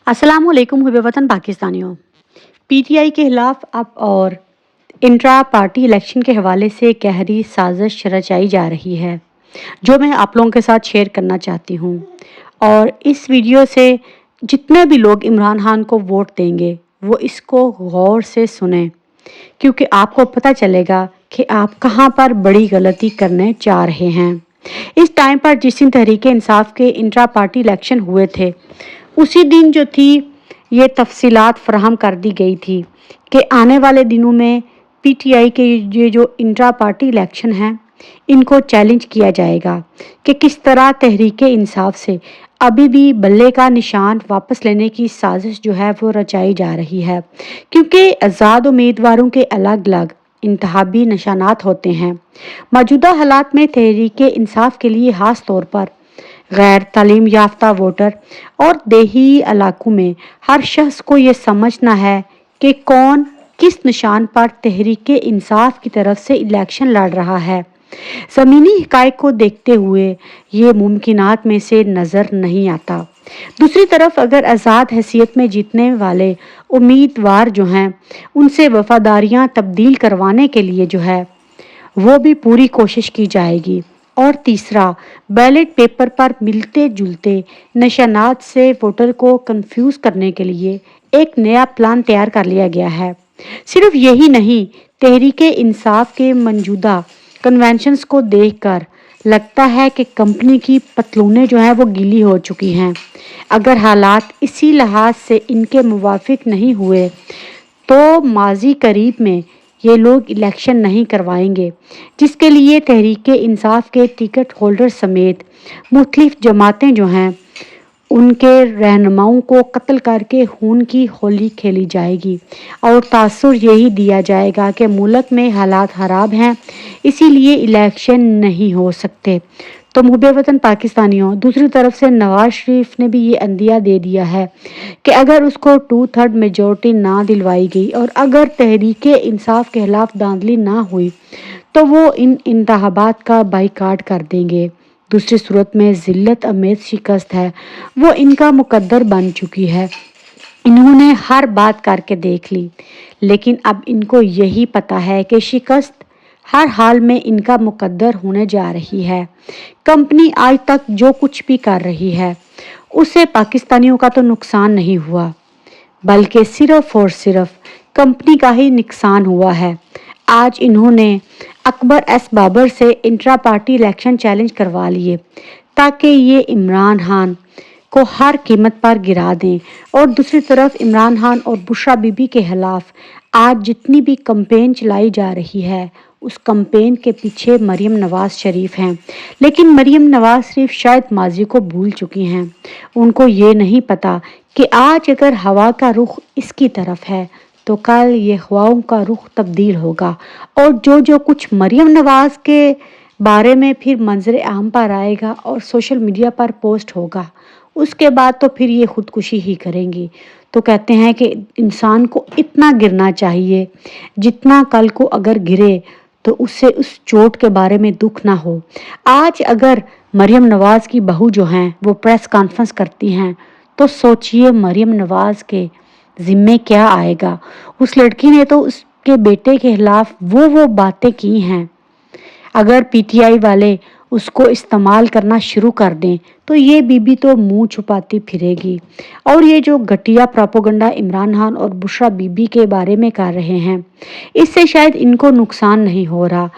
अस्सलाम वालेकुम हुबे वतन पाकिस्तानियों। पीटीआई के खिलाफ अब और इंट्रा पार्टी इलेक्शन के हवाले से गहरी साजिश रचाई जा रही है, जो मैं आप लोगों के साथ शेयर करना चाहती हूँ। और इस वीडियो से जितने भी लोग इमरान खान को वोट देंगे वो इसको गौर से सुने, क्योंकि आपको पता चलेगा कि आप कहाँ पर बड़ी गलती करने जा रहे हैं। इस टाइम पर जिस दिन तहरीक इंसाफ के इंट्रा पार्टी इलेक्शन हुए थे, उसी दिन जो थी ये तफसीलात फराहम कर दी गई थी कि आने वाले दिनों में पीटीआई के ये जो इंट्रा पार्टी इलेक्शन हैं इनको चैलेंज किया जाएगा कि किस तरह तहरीक इंसाफ से अभी भी बल्ले का निशान वापस लेने की साजिश जो है वो रचाई जा रही है, क्योंकि आज़ाद उम्मीदवारों के अलग अलग इंतहाबी निशानात होते हैं। मौजूदा हालात में तहरीक इंसाफ के लिए खास तौर पर गैर तालीम याफ्ता वोटर और देही इलाकों में हर शख्स को ये समझना है कि कौन किस निशान पर तहरीक इंसाफ की तरफ से इलेक्शन लड़ रहा है। ज़मीनी हक़ाइक़ को देखते हुए ये मुमकिनात में से नज़र नहीं आता। दूसरी तरफ अगर आज़ाद हैसियत में जीतने वाले उम्मीदवार जो हैं उनसे वफादारियाँ तब्दील करवाने के लिए जो है वो भी पूरी कोशिश की जाएगी। और तीसरा, बैलेट पेपर पर मिलते जुलते निशानात से वोटर को कंफ्यूज करने के लिए एक नया प्लान तैयार कर लिया गया है। सिर्फ यही नहीं, तहरीक इंसाफ के मौजूदा कन्वेंशंस को देखकर लगता है कि कंपनी की पतलूनें जो हैं वो गीली हो चुकी हैं। अगर हालात इसी लिहाज से इनके मुवाफिक नहीं हुए तो माजी करीब में ये लोग इलेक्शन नहीं करवाएंगे, जिसके लिए तहरीक इंसाफ के टिकट होल्डर समेत मुख्तलिफ जमातें जो हैं उनके रहनुमाओं को कत्ल करके खून की होली खेली जाएगी और तासुर यही दिया जाएगा कि मुल्क में हालात ख़राब हैं, इसीलिए इलेक्शन नहीं हो सकते। तो मुहब्बे वतन पाकिस्तानियों, दूसरी तरफ से नवाज शरीफ ने भी ये अंदिया दे दिया है कि अगर उसको 2/3 मेजॉरिटी ना दिलवाई गई और अगर तहरीक इंसाफ के खिलाफ धांधली ना हुई तो वो इन इंतखाबात का बाइकाट कर देंगे। दूसरी सूरत में जिल्लत अमेज शिकस्त है, वो इनका मुकद्दर बन चुकी है। इन्होंने हर बात करके देख ली, लेकिन अब इनको यही पता है कि शिकस्त हर हाल में इनका मुकद्दर होने जा रही है। कंपनी आज तक जो कुछ भी कर रही है उससे पाकिस्तानियों का तो नुकसान नहीं हुआ, बल्कि सिर्फ और सिर्फ कंपनी का ही नुकसान हुआ है। आज इन्होंने अकबर एस बाबर से इंट्रा पार्टी इलेक्शन चैलेंज करवा लिए ताकि ये इमरान खान को हर कीमत पर गिरा दें। और दूसरी तरफ इमरान खान और बुशरा बीबी के खिलाफ आज जितनी भी कंपेन चलाई जा रही है उस कंपेन के पीछे मरीम नवाज शरीफ हैं, लेकिन मरीम नवाज शरीफ शायद माजी को भूल चुकी हैं। उनको ये नहीं पता कि आज अगर हवा का रुख इसकी तरफ है तो कल ये हवाओं का रुख तब्दील होगा और जो जो कुछ मरीम नवाज के बारे में फिर मंजर आम पर आएगा और सोशल मीडिया पर पोस्ट होगा, उसके बाद तो फिर ये खुदकुशी ही करेंगी। तो कहते हैं कि इंसान को इतना गिरना चाहिए जितना कल को अगर गिरे तो उससे उस चोट के बारे में दुख ना हो। आज अगर मरीम नवाज की बहू जो हैं वो प्रेस कॉन्फ्रेंस करती हैं तो सोचिए मरीम नवाज के ज़िम्मे क्या आएगा। उस लड़की ने तो उसके बेटे के खिलाफ वो बातें की हैं। अगर पीटीआई वाले उसको इस्तेमाल करना शुरू कर दें तो ये बीबी तो मुंह छुपाती फिरेगी। और ये जो घटिया प्रोपोगंडा इमरान खान और बुशरा बीबी के बारे में कर रहे हैं, इससे शायद इनको नुकसान नहीं हो रहा,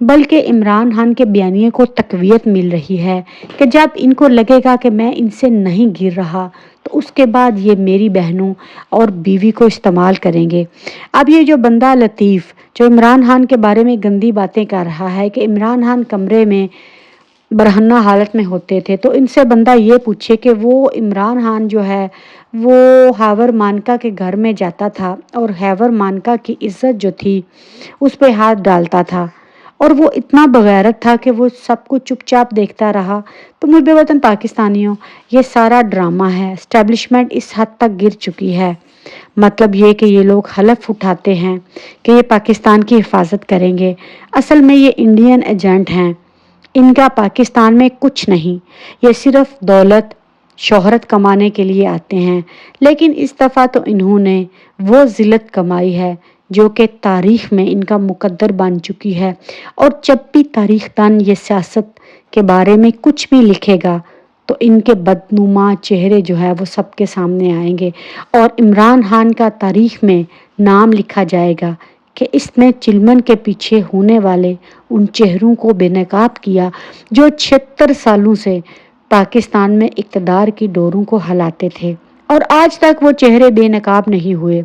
बल्कि इमरान खान के बयानिए को तकवीत मिल रही है कि जब इनको लगेगा कि मैं इनसे नहीं गिर रहा तो उसके बाद ये मेरी बहनों और बीवी को इस्तेमाल करेंगे। अब ये जो बंदा लतीफ़ जो इमरान खान के बारे में गंदी बातें कर रहा है कि इमरान खान कमरे में बरहन्ना हालत में होते थे, तो इनसे बंदा ये पूछे कि वो इमरान खान जो है वो हैवर मानका के घर में जाता था और हैवर मानका की इज्जत जो थी उस पर हाथ डालता था और वो इतना बगैरत था कि वो सब कुछ चुपचाप देखता रहा। तो मुझे वतन पाकिस्तानियों, ये सारा ड्रामा है। एस्टेब्लिशमेंट इस हद तक गिर चुकी है, मतलब ये कि ये लोग हलफ उठाते हैं कि ये पाकिस्तान की हिफाजत करेंगे, असल में ये इंडियन एजेंट हैं। इनका पाकिस्तान में कुछ नहीं, ये सिर्फ दौलत, شہرت کمانے کے لیے آتے ہیں، لیکن اس دفعہ تو انہوں نے وہ ذلت کمائی ہے جو کہ تاریخ میں ان کا مقدر بن چکی ہے۔ اور جب بھی تاریخ دان یہ سیاست کے بارے میں کچھ بھی لکھے گا تو ان کے بدنما چہرے جو ہے وہ سب کے سامنے آئیں گے، اور عمران خان کا تاریخ میں نام لکھا جائے گا کہ اس نے چلمن کے پیچھے ہونے والے ان چہروں کو بے نقاب کیا جو 76 سالوں سے پاکستان میں اقتدار کی ڈوروں کو ہلاتے تھے، اور آج تک وہ چہرے بے نقاب نہیں ہوئے۔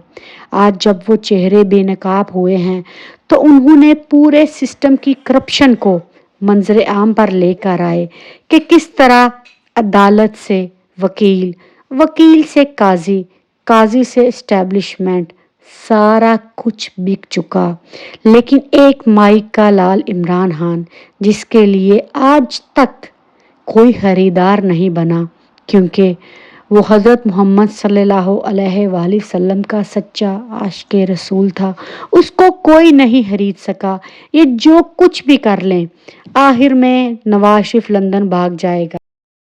آج جب وہ چہرے بے نقاب ہوئے ہیں تو انہوں نے پورے سسٹم کی کرپشن کو منظر عام پر لے کر آئے کہ کس طرح عدالت سے وکیل، وکیل سے قاضی، قاضی سے اسٹیبلشمنٹ، سارا کچھ بک چکا، لیکن ایک مائک کا لال عمران خان جس کے لیے آج تک کوئی خریدار نہیں بنا، کیونکہ وہ حضرت محمد صلی اللہ علیہ وآلہ وسلم کا سچا عاشق رسول تھا، اس کو کوئی نہیں خرید سکا۔ یہ جو کچھ بھی کر لیں، آخر میں نواز شریف لندن بھاگ جائے گا۔